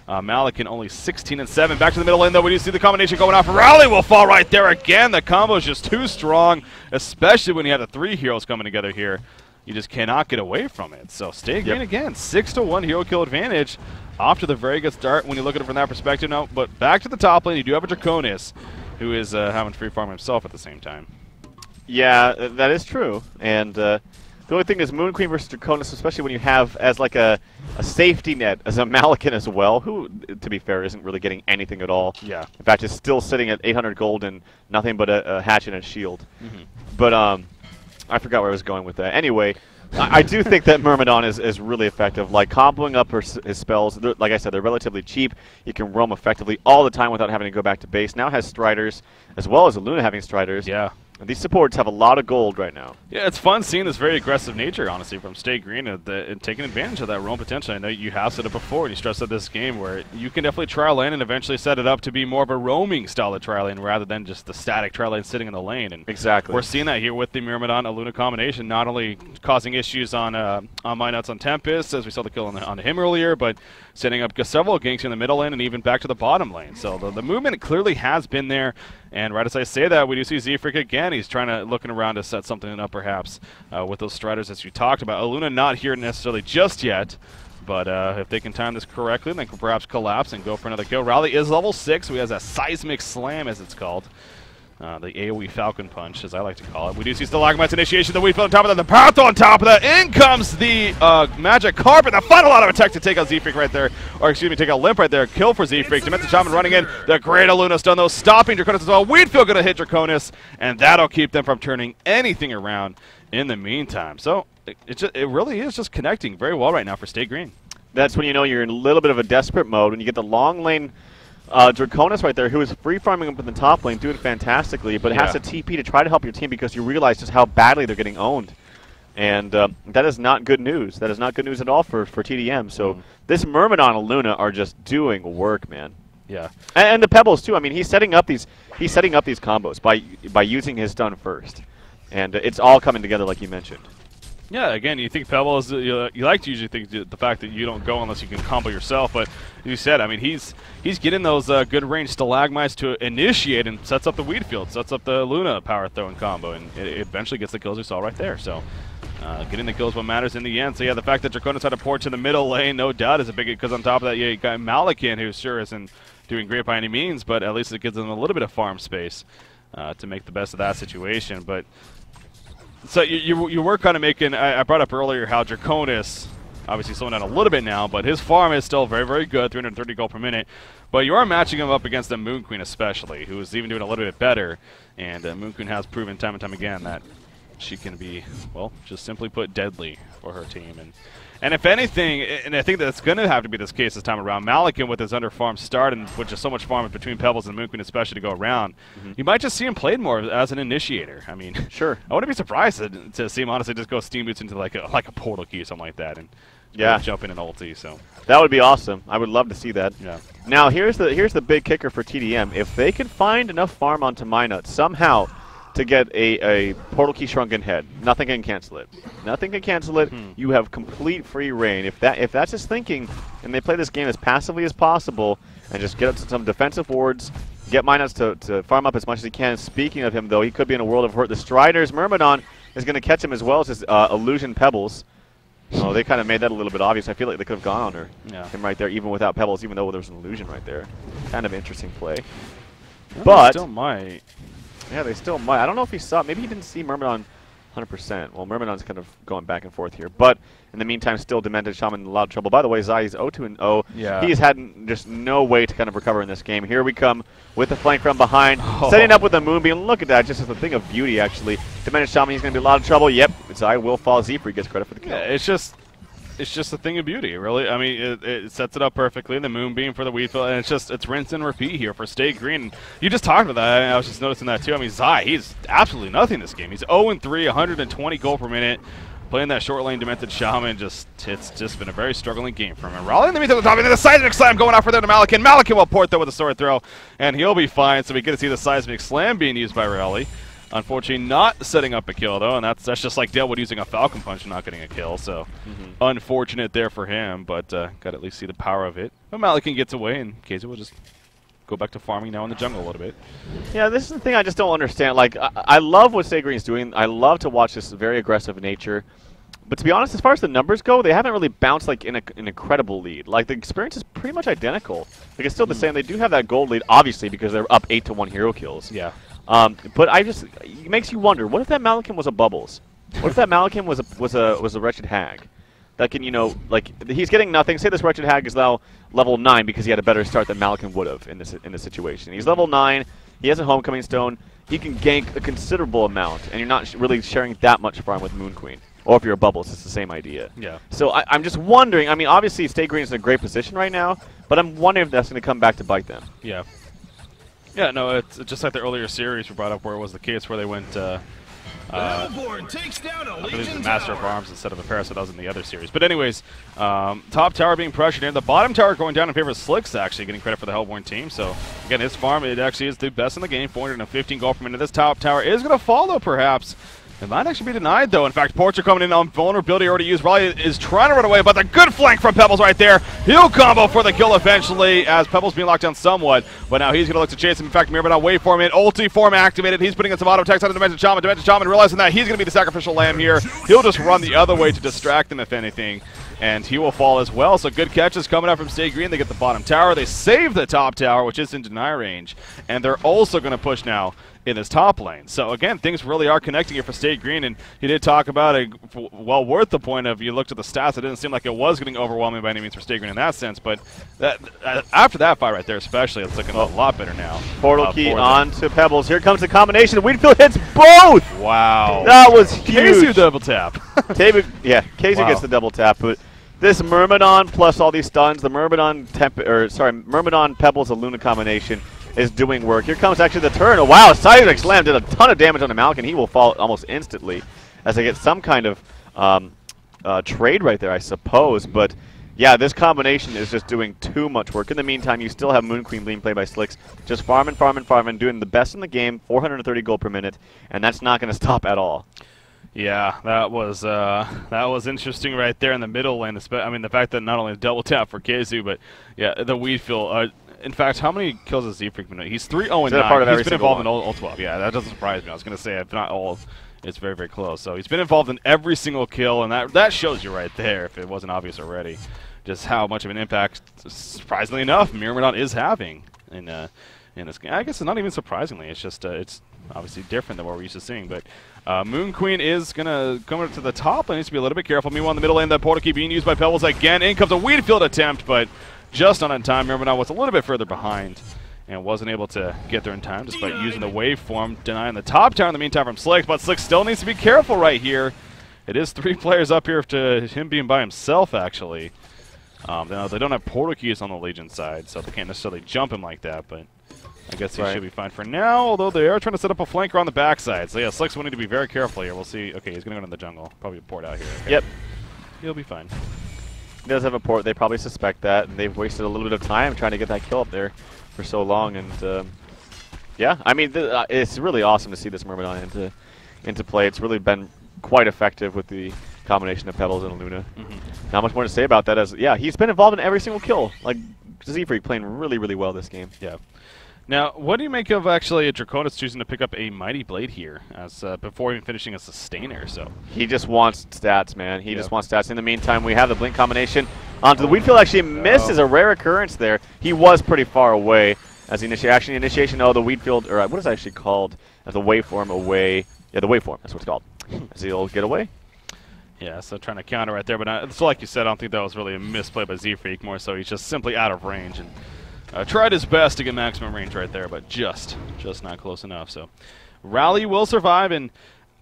Malikan only 16 and 7. Back to the middle lane, though. We do see the combination going off. Rally will fall right there again. The combo is just too strong, especially when you have the 3 heroes coming together here. You just cannot get away from it. So Stay Green again, 6-1 hero kill advantage. Off to the very good start when you look at it from that perspective. Now, but back to the top lane, you do have a Draconis, who is having free farm himself at the same time. Yeah, that is true. And the only thing is Moon Queen versus Draconis, especially when you have as like a safety net as a Malikan as well, who, to be fair, isn't really getting anything at all. Yeah. In fact, is still sitting at 800 gold and nothing but a hatchet and a shield. But I forgot where I was going with that. Anyway, I do think that Myrmidon is really effective. Like, comboing up his spells, like I said, they're relatively cheap. You can roam effectively all the time without having to go back to base. Now has Striders, as well as Aluna having Striders. Yeah. And these supports have a lot of gold right now. Yeah, it's fun seeing this very aggressive nature, honestly, from Stay Green and taking advantage of that roam potential. I know you have said it before, and you stressed out this game, where you can definitely trial lane and eventually set it up to be more of a roaming style of trial lane rather than just the static trial lane sitting in the lane. And exactly. We're seeing that here with the Myrmidon-Aluna combination, not only causing issues on Minuts on Tempest, as we saw the kill on him earlier, but setting up several ganks in the middle lane and even back to the bottom lane. So the movement clearly has been there. And right as I say that, we do see Z-Freak again. He's trying to looking around to set something up, perhaps, with those Striders as you talked about. Aluna not here necessarily just yet, but if they can time this correctly, they can perhaps collapse and go for another kill. Rally is level 6, so he has a Seismic Slam, as it's called. The AoE Falcon Punch, as I like to call it. We do see Stalagmite's initiation, the Weedfield on top of that, the Path on top of that. In comes the Magic Carpet, the final out of attack to take out Z-Freak right there. Or excuse me, take out Limp right there. Kill for Z-Freak. Dimension Shaman running in. The great Aluna stun, though, stopping Draconis as well. Weedfield going to hit Draconis, and that'll keep them from turning anything around in the meantime. So it really is just connecting very well right now for Stay Green. That's when you know you're in a little bit of a desperate mode, when you get the long lane Draconis right there, who is free farming up in the top lane, doing fantastically, but has to TP to try to help your team because you realize just how badly they're getting owned. And that is not good news. That is not good news at all for tdM. So this Myrmidon and Aluna are just doing work, man. Yeah. And the Pebbles too. I mean, he's setting up these combos by using his stun first. And it's all coming together like you mentioned. Yeah, again, you think Pebbles, you like to usually think the fact that you don't go unless you can combo yourself, but you said, I mean, he's getting those good range Stalagmites to initiate and sets up the Weedfield, sets up the Luna power throwing combo, and it eventually gets the kills we saw right there. So getting the kills what matters in the end. So yeah, the fact that Draconis had a port to the middle lane, no doubt, is a big, because on top of that, yeah, you got Malikan, who sure isn't doing great by any means, but at least it gives them a little bit of farm space to make the best of that situation. But so you were kind of making, I brought up earlier how Draconis, obviously slowing down a little bit now, but his farm is still very, very good, 330 gold per minute. But you are matching him up against the Moon Queen especially, who is even doing a little bit better. And Moon Queen has proven time and time again that she can be, well, just simply put, deadly for her team. And if anything, and I think that's going to have to be this case this time around, Malikan with his under-farm start, and with just so much farm between Pebbles and Moon Queen especially to go around, you might just see him played more as an initiator. I mean, sure, I wouldn't be surprised to see him honestly just go Steam Boots into like a portal key or something like that, and jump in and ulti. So that would be awesome. I would love to see that. Yeah. Now here's the big kicker for tdM. If they can find enough farm onto Minot somehow to get a portal key shrunken head, nothing can cancel it. Nothing can cancel it. You have complete free reign. If that's his thinking, and they play this game as passively as possible, and just get up to some defensive wards, get Minus to farm up as much as he can. Speaking of him, though, he could be in a world of hurt. The Striders Myrmidon is going to catch him as well as his Illusion Pebbles. Oh, they kind of made that a little bit obvious. I feel like they could have gone on her, him right there, even without Pebbles, even though there was an illusion right there. Kind of interesting play. Well, but still might. Yeah, they still might. I don't know if he saw. Maybe he didn't see Myrmidon 100%. Well, Myrmidon's kind of going back and forth here. But in the meantime, still Demented Shaman in a lot of trouble. By the way, Zai is 0-2-0. Yeah. He's had just no way to kind of recover in this game. Here we come with the flank from behind. Setting up with the Moonbeam. Look at that. Just as a thing of beauty, actually. Demented Shaman, he's going to be in a lot of trouble. Yep. Zai will fall. Zephyr gets credit for the kill. Yeah, it's just a thing of beauty, really. I mean, it sets it up perfectly. The Moonbeam for the Weedfield, and it's rinse and repeat here for Stay Green. You just talked about that, and I was just noticing that too. I mean, Zai, he's absolutely nothing this game. He's 0-3, 120 gold per minute. Playing that short lane Demented Shaman, it's just been a very struggling game for him. And Raleigh in the meantime, the top, and then the Seismic Slam going out for there to Malakin. Malakin will port though with a sword throw, and he'll be fine. So we get to see the Seismic Slam being used by Raleigh. Unfortunately, not setting up a kill, though, and that's just like Dalewood using a Falcon Punch and not getting a kill, so unfortunate there for him, but got to at least see the power of it. But Malakin gets away, and KZ will just go back to farming now in the jungle a little bit. Yeah, this is the thing I just don't understand. Like, I love what Stay Green's doing. I love to watch this very aggressive nature. But to be honest, as far as the numbers go, they haven't really bounced like in an incredible lead. Like, the experience is pretty much identical. Like, it's still the same. They do have that gold lead, obviously, because they're up 8-1 hero kills. Yeah. But it makes you wonder, what if that Malakin was a Bubbles? What if that Malakin was a Wretched Hag? That can, you know, like, he's getting nothing. Say this Wretched Hag is now level 9 because he had a better start than Malakin would have in this situation. He's level 9. He has a Homecoming Stone. He can gank a considerable amount, and you're not really sharing that much farm with Moon Queen. Or if you're a Bubbles, it's the same idea. Yeah. So I'm just wondering. I mean, obviously, Stay Green is in a great position right now, but I'm wondering if that's going to come back to bite them. Yeah. Yeah, no, it's just like the earlier series we brought up where it was the case where they went, I believe it was Master of Arms instead of a Parasite. That was in the other series. But anyways, top tower being pressured in. The bottom tower going down in favor of Slicks, actually getting credit for the Hellborn team. So, again, his farm, it actually is the best in the game. 415 gold per minute. This top tower is going to fall, though, perhaps. It might actually be denied, though. In fact, Porcher coming in on vulnerability already used. Raleigh is trying to run away, but the good flank from Pebbles right there. He'll combo for the kill eventually as Pebbles being locked down somewhat. But now he's going to look to chase him. In fact, Mirabot wait for him in. Ulti form activated. He's putting in some auto attacks on the Demented Shaman. Demented Shaman realizing that he's going to be the sacrificial lamb here. He'll just run the other way to distract him, if anything. And he will fall as well. So good catches coming out from Stay Green. They get the bottom tower. They save the top tower, which is in deny range. And they're also going to push now in this top lane. So again, things really are connecting here for Stay Green, and he did talk about it, well worth the point of, you looked at the stats, it didn't seem like it was getting overwhelming by any means for Stay Green in that sense, but after that fight right there especially, it's looking a lot better now. Portal key on to Pebbles. Here comes the combination. Wheatfield hits both! Wow. That was huge. KZ double tap. KZ gets the double tap, but this Myrmidon plus all these stuns, the Myrmidon Pebbles and Luna combination is doing work. Here comes actually the turn. Oh, wow, Seismic Slam did a ton of damage on the Malkin. He will fall almost instantly as they get some kind of trade right there, I suppose. But, yeah, this combination is just doing too much work. In the meantime, you still have Moon Queen being played by Slicks, just farming, doing the best in the game, 430 gold per minute, and that's not going to stop at all. Yeah, that was interesting right there in the middle lane. I mean, the fact that not only double tap for KZ, but, yeah, the Weedfield. In fact, how many kills has Zephyr been doing? He's 3-0-9. He's been involved in all 12. Yeah, that doesn't surprise me. I was going to say, if not all, it's very, very close. So he's been involved in every single kill, and that shows you right there, if it wasn't obvious already, just how much of an impact, surprisingly enough, Myrmidon is having in this game. I guess it's not even surprisingly. It's just it's obviously different than what we're used to seeing. But Moon Queen is going to come up to the top and needs to be a little bit careful. Meanwhile, in the middle lane, that portal key being used by Pebbles again. In comes a Weedfield attempt, but just on time. Myrmidon was a little bit further behind and wasn't able to get there in time despite using the waveform, denying the top tower in the meantime from Slicks, but Slicks still needs to be careful right here. It is 3 players up here to him being by himself, actually. They don't have portal keys on the Legion side, so they can't necessarily jump him like that, but I guess he should be fine for now, although they are trying to set up a flanker on the backside. So yeah, Slicks will need to be very careful here. We'll see. Okay, he's going to go into the jungle. Probably a port out here. Okay. Yep. He'll be fine. He does have a port. They probably suspect that, and they've wasted a little bit of time trying to get that kill up there for so long. And yeah, I mean, it's really awesome to see this Myrmidon into play. It's really been quite effective with the combination of Pebbles and Luna. Not much more to say about that. As yeah, he's been involved in every single kill. Like Z-Freak playing really, really well this game. Yeah. Now, what do you make of actually Draconis choosing to pick up a Mighty Blade here as before even finishing a Sustainer? So he just wants stats, man. He just wants stats. In the meantime, we have the Blink combination onto the Wheatfield. Actually misses a rare occurrence there. He was pretty far away as the initiation. Oh, the Wheatfield, or what is it actually called? As the waveform away. Yeah, the waveform. That's what it's called. as he'll get away. Yeah, so trying to counter right there, but so like you said, I don't think that was really a misplay by Z-Freak. More so, he's just simply out of range and tried his best to get maximum range right there, but just not close enough. So Rally will survive. And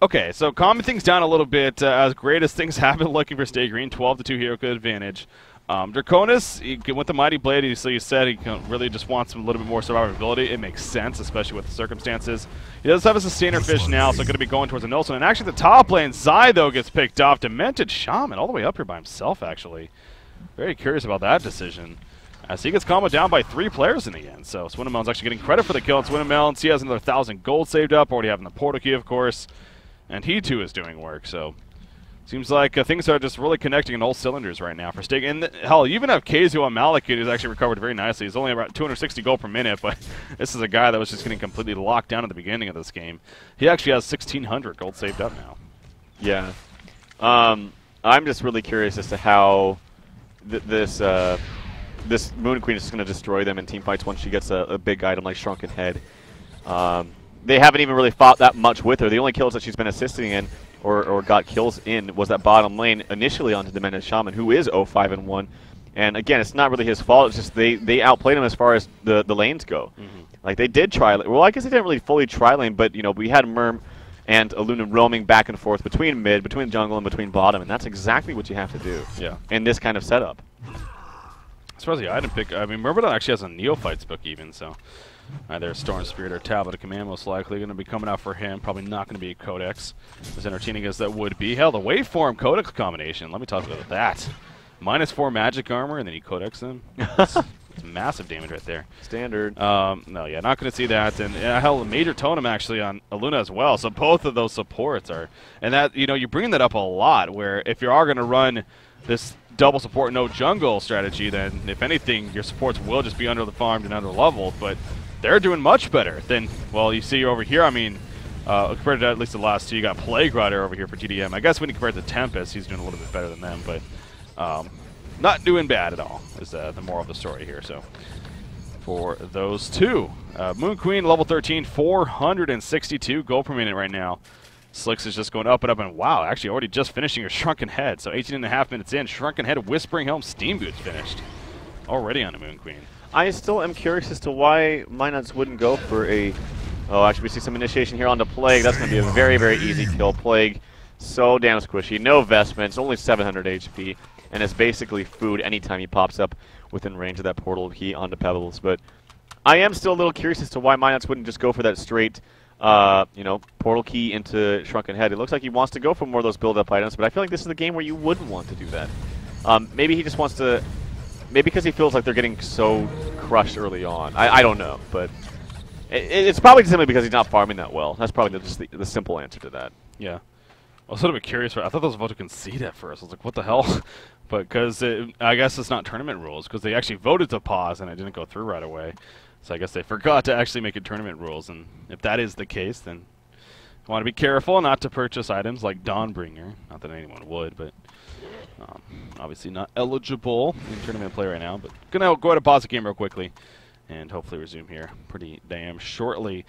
okay, so calming things down a little bit. As great as things have been looking for Stay Green, 12-2 hero code advantage. Draconis, with the Mighty Blade, so you said he really just wants a little bit more survivability. It makes sense, especially with the circumstances. He does have a Sustainer Fish now, so going to be going towards a Nilsson. And actually, the top lane, Zai, though, gets picked off. Demented Shaman all the way up here by himself, actually. Very curious about that decision, as he gets comboed down by 3 players in the end. So Swinnemelon's actually getting credit for the kill. And Swinnemelon, he has another 1,000 gold saved up, already having the portal key, of course. And he, too, is doing work, so... Seems like things are just really connecting in all cylinders right now for Stig. And hell, you even have Kazu on Malekith, who's actually recovered very nicely. He's only about 260 gold per minute, but this is a guy that was just getting completely locked down at the beginning of this game. He actually has 1,600 gold saved up now. Yeah. I'm just really curious as to how this Moon Queen is just going to destroy them in teamfights once she gets a big item like Shrunken Head. They haven't even really fought that much with her. The only kills that she's been assisting in or got kills in was that bottom lane initially onto Demented Shaman, who is 0-5-1. And again, it's not really his fault. It's just they outplayed him as far as the lanes go. Like, they did try. Well, I guess they didn't really fully tri lane, but you know, we had Merm and Aluna roaming back and forth between mid, between jungle, and between bottom, and that's exactly what you have to do. Yeah. In this kind of setup. As far as the item pick, I mean, Myrmidon actually has a Neophytes book even, so either Storm Spirit or Tablet of Command most likely going to be coming out for him. Probably not going to be a Codex, as entertaining as that would be. Hell, the Waveform Codex combination, let me talk about that. -4 magic armor, and then you Codex them. It's massive damage right there. Standard. No, yeah, not going to see that. And hell, a major totem actually on Aluna as well. So both of those supports are, and that, you know, you bring that up a lot, where if you are going to run this double support no jungle strategy, then if anything, your supports will just be under the farmed and under leveled. But they're doing much better than, well, you see over here. I mean, compared to at least the last two, you got Plague Rider over here for tdM. I guess when you compare it to Tempest, he's doing a little bit better than them, but not doing bad at all is the moral of the story here. So for those two, Moon Queen level 13, 462 gold per minute right now. Slicks is just going up and up, and wow, actually already just finishing her Shrunken Head. So 18.5 minutes in, Shrunken Head, Whispering Helm, Steam Boots finished. Already on the Moon Queen. I still am curious as to why Minuts wouldn't go for a... Oh, actually, we see some initiation here onto Plague. That's going to be a very, very easy kill. Plague, so damn squishy. No vestments, only 700 HP, and it's basically food anytime he pops up within range of that portal key onto Pebbles. But I am still a little curious as to why Minuts wouldn't just go for that straight... you know, portal key into Shrunken Head. It looks like he wants to go for more of those build-up items, but I feel like this is the game where you wouldn't want to do that. Maybe he just wants to... Maybe because he feels like they're getting so crushed early on. I don't know, but it's probably simply because he's not farming that well. That's probably just the simple answer to that. Yeah. I was a little bit curious. I thought they was about to concede at first. I was like, what the hell? But because I guess it's not tournament rules, because they actually voted to pause and it didn't go through right away. So I guess they forgot to actually make it tournament rules, and if that is the case, then you want to be careful not to purchase items like Dawnbringer. Not that anyone would, but obviously not eligible in tournament play right now. But gonna go ahead and pause the game real quickly, and hopefully resume here pretty damn shortly.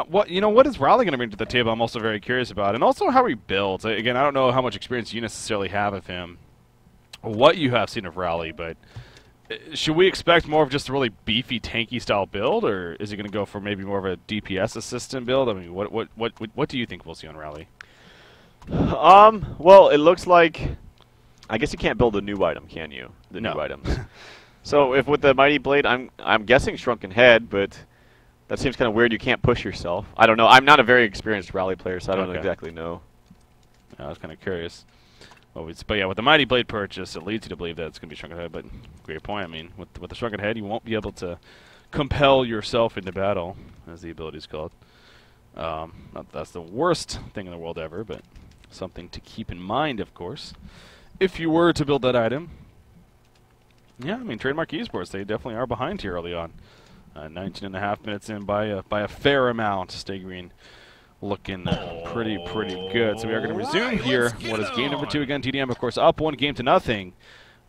What is Raleigh going to bring to the table? I'm also very curious about, and also how he builds. Again, I don't know how much experience you necessarily have of him, or what you have seen of Raleigh, but. Should we expect more of just a really beefy, tanky style build, or is he going to go for maybe more of a DPS assistant build? I mean, what do you think we'll see on Rally? Well, it looks like, I guess you can't build a new item, can you? The No. new items. So if with the Mighty Blade, I'm guessing Shrunken Head, but that seems kind of weird. You can't push yourself. I don't know. I'm not a very experienced Rally player, so I don't exactly know. I was kind of curious. But yeah, with the Mighty Blade purchase, it leads you to believe that it's going to be Shrunken Head. But great point. I mean, with the Shrunken Head, you won't be able to compel yourself into battle, as the ability is called. Not that's the worst thing in the world ever, but something to keep in mind, of course, if you were to build that item. Yeah, I mean, Trademark Esports, they definitely are behind here early on. 19.5 minutes in by a fair amount. Stay Green. Looking pretty good. So we are going to resume here. What is game number 2 again? tdM, of course, up 1-0.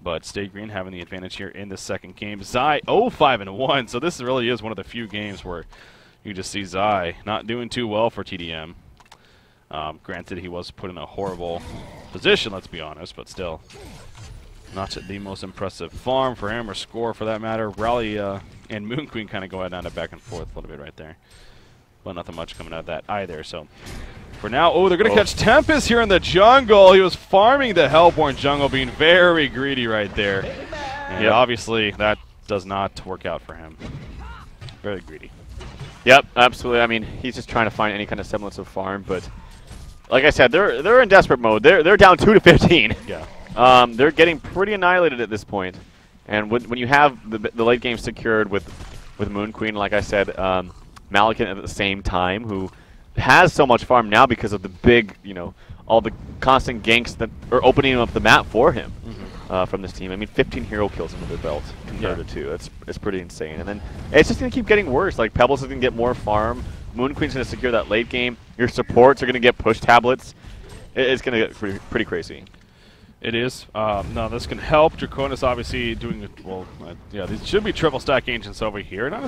But Stay Green having the advantage here in the second game. Zai 0-5-1. So this really is one of the few games where you just see Zai not doing too well for tdM. Granted, he was put in a horrible position, let's be honest, but still. Not the most impressive farm for him, or score for that matter. Rally and Moon Queen kind of going down to back and forth a little bit right there. But nothing much coming out of that either, so. For now, oh, they're going to catch Tempest here in the jungle. He was farming the Hellborn jungle, being very greedy right there. And obviously, that does not work out for him. Very greedy. Yep, absolutely. I mean, he's just trying to find any kind of semblance of farm, but like I said, they're in desperate mode. They're down 2 to 15. Yeah. They're getting pretty annihilated at this point. And when you have the late game secured with Moon Queen, like I said, Malikan at the same time, who has so much farm now because of the big, all the constant ganks that are opening up the map for him from this team. I mean, 15 hero kills under their belt compared to 2. It's pretty insane. And then it's just going to keep getting worse. Like, Pebbles is going to get more farm. Moon Queen's going to secure that late game. Your supports are going to get push tablets. It's going to get pretty crazy. It is. No, this can help. Draconis obviously doing it. Well, yeah, these should be triple stack ancients over here. Not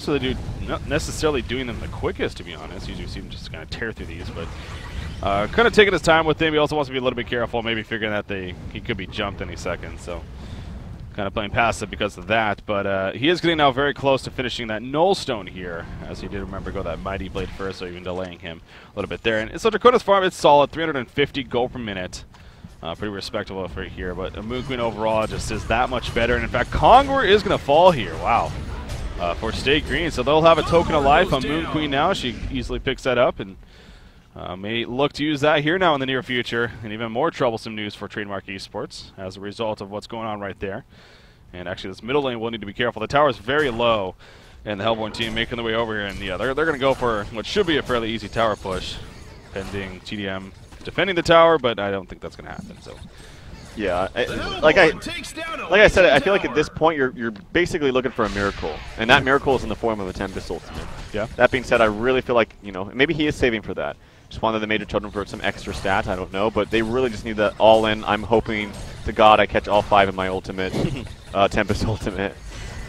necessarily doing them the quickest, to be honest. Usually see him just kind of tear through these, but kind of taking his time with him. He also wants to be a little bit careful, maybe figuring that he could be jumped any second. So kind of playing passive because of that. But he is getting now very close to finishing that Null Stone here, as he did remember go that Mighty Blade first, so even delaying him a little bit there. And so Draconis farm, it's solid, 350 gold per minute. Pretty respectable for here, but a Moon Queen overall just is that much better. And in fact, Conqueror is going to fall here. Wow. For Stay Green. So they'll have a token of life on Moon Queen now. She easily picks that up and may look to use that here now in the near future. And even more troublesome news for Trademark Esports as a result of what's going on right there. And actually, this middle lane will need to be careful. The tower is very low, and the Hellborn team making their way over here. And yeah, they're going to go for what should be a fairly easy tower push, pending tdM defending the tower, but I don't think that's going to happen. So, yeah, like I said, I feel like at this point you're basically looking for a miracle, and that miracle is in the form of a Tempest ultimate. Yeah. That being said, I really feel like maybe he is saving for that. Just wanted the Major Children for some extra stats. I don't know, but they really just need that all in. I'm hoping to God I catch all 5 in my ultimate, Tempest ultimate,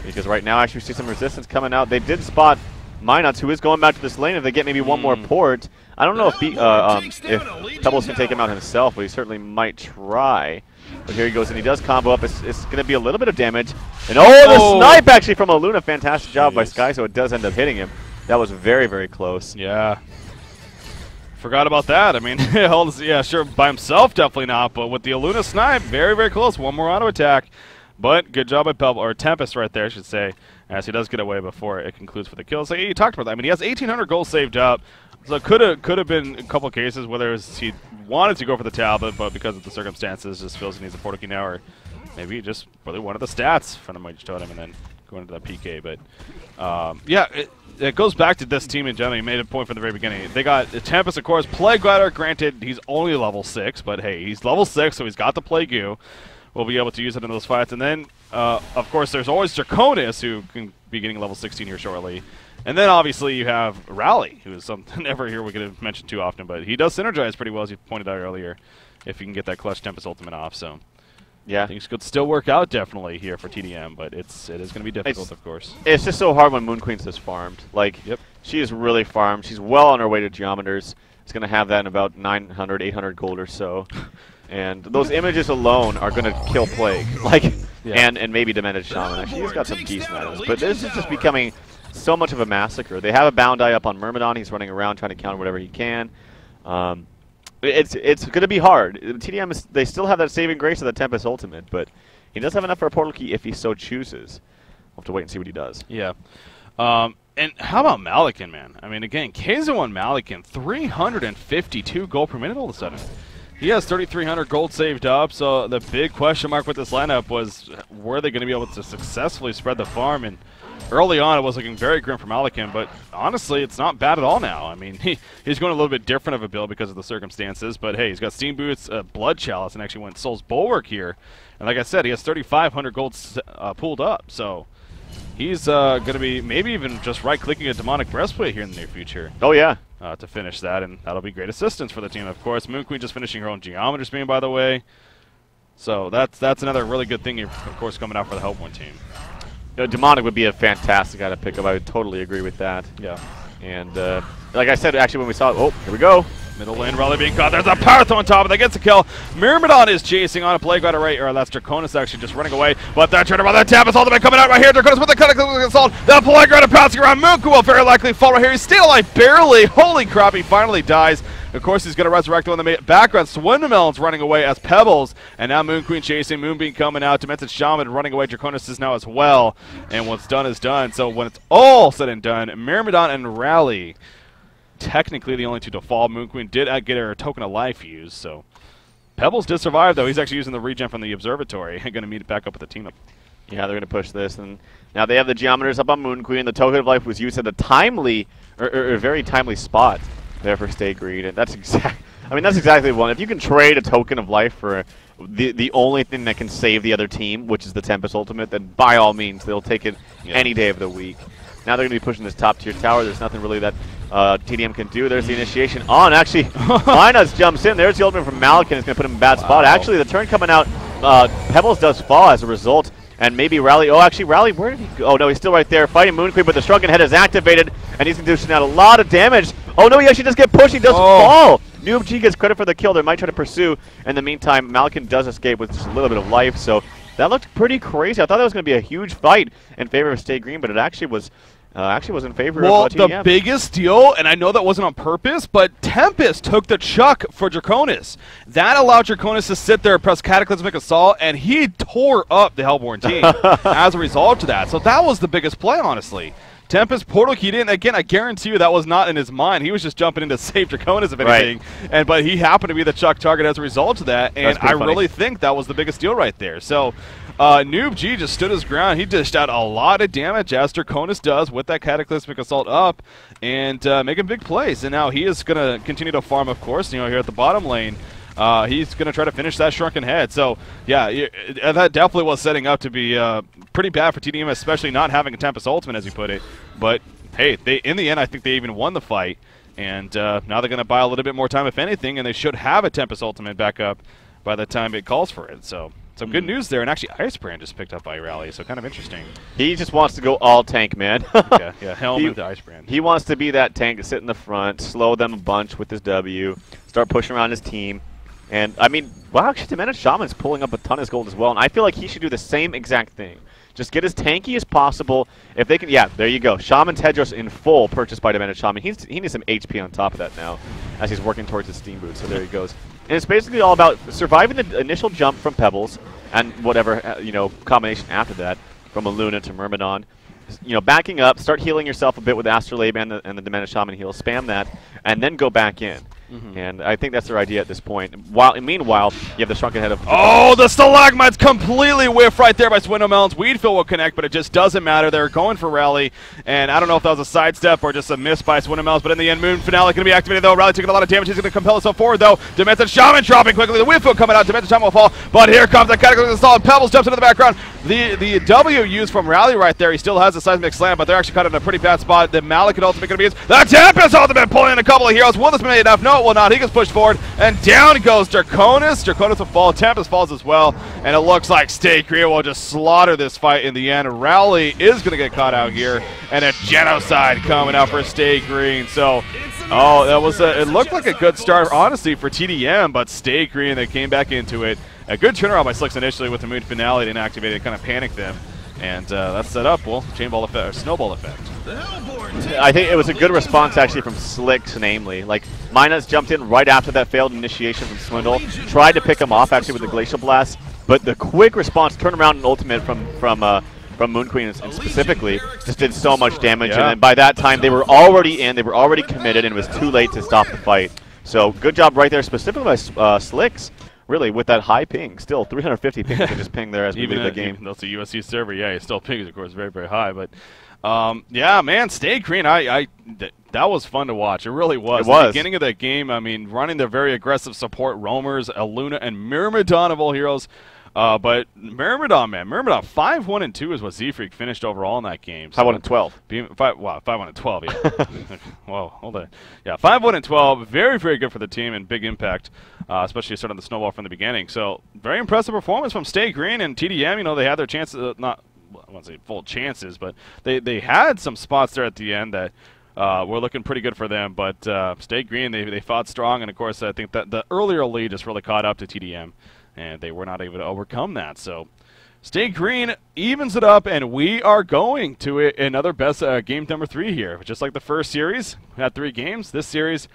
because right now I actually see some resistance coming out. They did spot Minots, who is going back to this lane. If they get maybe one more port, I don't know if Pebbles can take him out himself, but he certainly might try. But here he goes, and he does combo up. It's going to be a little bit of damage. And the snipe actually from Aluna. Fantastic job by Sky, so it does end up hitting him. That was very, very close. Yeah. Forgot about that. I mean, yeah, sure, by himself, definitely not. But with the Aluna snipe, very, very close. One more auto attack. But good job by Pebble, or Tempest right there, I should say, as he does get away before it concludes for the kill. So you talked about that. I mean, he has 1,800 gold saved up. So it could have been a couple of cases whether he wanted to go for the tablet, but because of the circumstances, just feels he needs a portal key now, or maybe he just really wanted the stats from the Mighty Totem and then going into that PK. But yeah, it goes back to this team in general. You made a point from the very beginning. They got Tempest, of course, Plague Glider. Granted, he's only level 6, but hey, he's level 6, so he's got the Plague Goo. We'll be able to use it in those fights. And then, of course, there's always Draconis, who can be getting level 16 here shortly. And then, obviously, you have Rally, who is something never here we could have mentioned too often, but he does synergize pretty well, as you pointed out earlier, if you can get that clutch Tempest ultimate off. So, yeah, things could still work out definitely here for tdM, but it is going to be difficult, of course. It's just so hard when Moon Queen's just farmed. Like, she is really farmed. She's well on her way to Geometers. It's going to have that in about 900, 800 gold or so. And those images alone are going to kill Plague, and maybe Demented Shaman. Actually, he's got some decent items, but this is just becoming so much of a massacre. They have a Bound Eye up on Myrmidon. He's running around trying to counter whatever he can. It's going to be hard. tdM they still have that saving grace of the Tempest ultimate, but he does have enough for a portal key if he so chooses. We'll have to wait and see what he does. Yeah. And how about Malikan, man? I mean, again, KZ1 Malikan, 352 gold per minute all of a sudden. He has 3,300 gold saved up, so the big question mark with this lineup was, were they going to be able to successfully spread the farm? And early on, it was looking very grim for Malikan, but honestly, it's not bad at all now. I mean, he's going a little bit different of a build because of the circumstances, but hey, he's got Steam Boots, Blood Chalice, and actually went Soul's Bulwark here. And like I said, he has 3,500 gold pooled up, so he's going to be maybe even just right-clicking a Demonic Breastplate here in the near future. Oh, yeah. To finish that, and that'll be great assistance for the team, of course. Moon Queen just finishing her own Geometers beam, by the way. So that's another really good thing, of course, coming out for the Hellborn team. Demonic would be a fantastic guy to pick up. I would totally agree with that. Yeah. And like I said, actually, when we saw it, oh, here we go. Middle lane, Raleigh being caught. There's a power throw on top, and that gets a kill. Myrmidon is chasing on a playground right, or that's Draconis actually just running away. But that turnaround, that Tempest ultimate coming out right here. Draconis with the Cataclysmic Assault. The playground pouncing around. Moonku will very likely fall right here. He's still alive, barely. Holy crap, he finally dies. Of course, he's going to resurrect him in the background. Swindlemelon's running away as Pebbles. And now Moon Queen chasing. Moonbeam coming out. Demented Shaman running away. Draconis is now as well. And what's done is done. So when it's all said and done, Myrmidon and Rally, technically the only two to fall. Moon Queen did get her token of life used. So Pebbles did survive, though. He's actually using the regen from the observatory and going to meet it back up with the team. Yeah, they're going to push this. And now they have the Geometers up on Moon Queen. The token of life was used at a timely, or a very timely spot there for Stay Green, and that's exactly one. If you can trade a token of life for the only thing that can save the other team, which is the Tempest Ultimate, then by all means they'll take it any day of the week. Now they're going to be pushing this top tier tower. There's nothing really that tdM can do. There's the initiation on. Actually, Linus jumps in. There's the ultimate from Malikan. It's going to put him in a bad spot. Actually, the turn coming out, Pebbles does fall as a result. And maybe Rally. Oh, actually, Rally, where did he go? Oh, no, he's still right there fighting Moon Queen, but the Shrunken Head is activated, and he's dishing out a lot of damage. Oh, no, he actually does get pushed. He does fall. Noob G gets credit for the kill. They might try to pursue. In the meantime, Malikan does escape with just a little bit of life. So that looked pretty crazy. I thought that was going to be a huge fight in favor of Stay Green, but it actually was in favor of tdM. The biggest deal, and I know that wasn't on purpose, but Tempest took the chuck for Draconis. That allowed Draconis to sit there and press Cataclysmic Assault, and he tore up the Hellborn team as a result of that. So that was the biggest play, honestly. Tempest portal keyed in. Again, I guarantee you that was not in his mind. He was just jumping in to save Draconis, if anything. Right. But he happened to be the chuck target as a result of that, and I really think that was the biggest deal right there. So Noob G just stood his ground. He dished out a lot of damage, as Draconis does, with that Cataclysmic Assault up, and making big plays. And now he is going to continue to farm, of course, here at the bottom lane. He's going to try to finish that Shrunken Head. So, yeah, that definitely was setting up to be pretty bad for tdM, especially not having a Tempest Ultimate, as you put it. But, hey, in the end, I think they even won the fight. And now they're going to buy a little bit more time, if anything, and they should have a Tempest Ultimate back up by the time it calls for it. So, some good news there. And actually, Ice Brand just picked up by Rally, so kind of interesting. He just wants to go all tank, man. yeah, Helm into Ice Brand. He wants to be that tank to sit in the front, slow them a bunch with his W, start pushing around his team. And, I mean, wow, actually, Demented Shaman's pulling up a ton of his gold as well. And I feel like he should do the same exact thing. Just get as tanky as possible. If they can, yeah, there you go. Shaman Tedros in full, purchased by Demented Shaman. He needs some HP on top of that now, as he's working towards his Steam Boot. So there he goes. And it's basically all about surviving the initial jump from Pebbles and whatever, combination after that, from a Luna to Myrmidon. Backing up, start healing yourself a bit with Astrolabe and the Demented Shaman heal. Spam that, and then go back in. And I think that's their idea at this point. Meanwhile, you have the Shrunken Head of... Oh, the Stalagmites completely whiffed right there by Swindlemelons. Weedfill will connect, but it just doesn't matter. They're going for Rally, and I don't know if that was a sidestep or just a miss by Swindlemelons, but in the end, Moon Finale going to be activated, though. Rally taking a lot of damage. He's going to compel himself forward, though. Demented Shaman dropping quickly. The Weedfill coming out. Demented Shaman will fall, but here comes the Cataclysmic Assault. Pebbles jumps into the background. The W used from Rally right there. He still has the Seismic Slam, but they're actually caught in a pretty bad spot. The Malikan ultimate going to be used. The Tempest ultimate pulling in a couple of heroes. Will this be enough? No, it will not. He gets pushed forward, and down goes Draconis. Draconis will fall. Tempest falls as well, and it looks like Stay Green will just slaughter this fight in the end. Rally is going to get caught out here, and a genocide coming out for Stay Green. So, it looked like a good start, honestly, for tdM, but Stay Green, they came back into it. A good turnaround by Slicks initially with the Moon Finale to inactivate it, kind of panicked them. And that's set up, chainball effect, or snowball effect. I think it was a good response, actually, from Slicks, namely. Like, Minas jumped in right after that failed initiation from Swindle, tried to pick him off, actually, with the Glacial Blast, but the quick response, turnaround and ultimate from Moon Queen and specifically, just did so much damage. And then by that time, they were already in, they were already committed, and it was too late to stop the fight. So, good job right there, specifically by Slicks. Really, with that high ping, still 350 ping, can just ping there as we leave the game. That's a USC server, yeah. Still ping is, of course, very, very high. But, yeah, man, Stay Green, that was fun to watch. It really was. It was. At the beginning of the game, I mean, running their very aggressive support roamers, Luna and Myrmidon of all heroes. But Myrmidon, man, 5-1-2 is what Z-Freak finished overall in that game. So 5-1-12. 5-1-12, yeah. Whoa, hold on. Yeah, 5-1-12, very, very good for the team and big impact, especially starting the snowball from the beginning. So very impressive performance from Stay Green and tdM. They had their chances, I won't say full chances, but they had some spots there at the end that we're looking pretty good for them. But Stay Green, they fought strong, and of course I think that the earlier lead just really caught up to tdM, and they were not able to overcome that. So Stay Green evens it up, and we are going to another best game number 3 here. Just like the first series, we had 3 games. This series,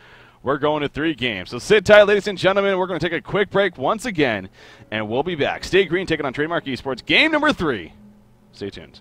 we're going to 3 games. So sit tight, ladies and gentlemen. We're going to take a quick break once again, and we'll be back. Stay Green taking on Trademark Esports, game number 3. Stay tuned.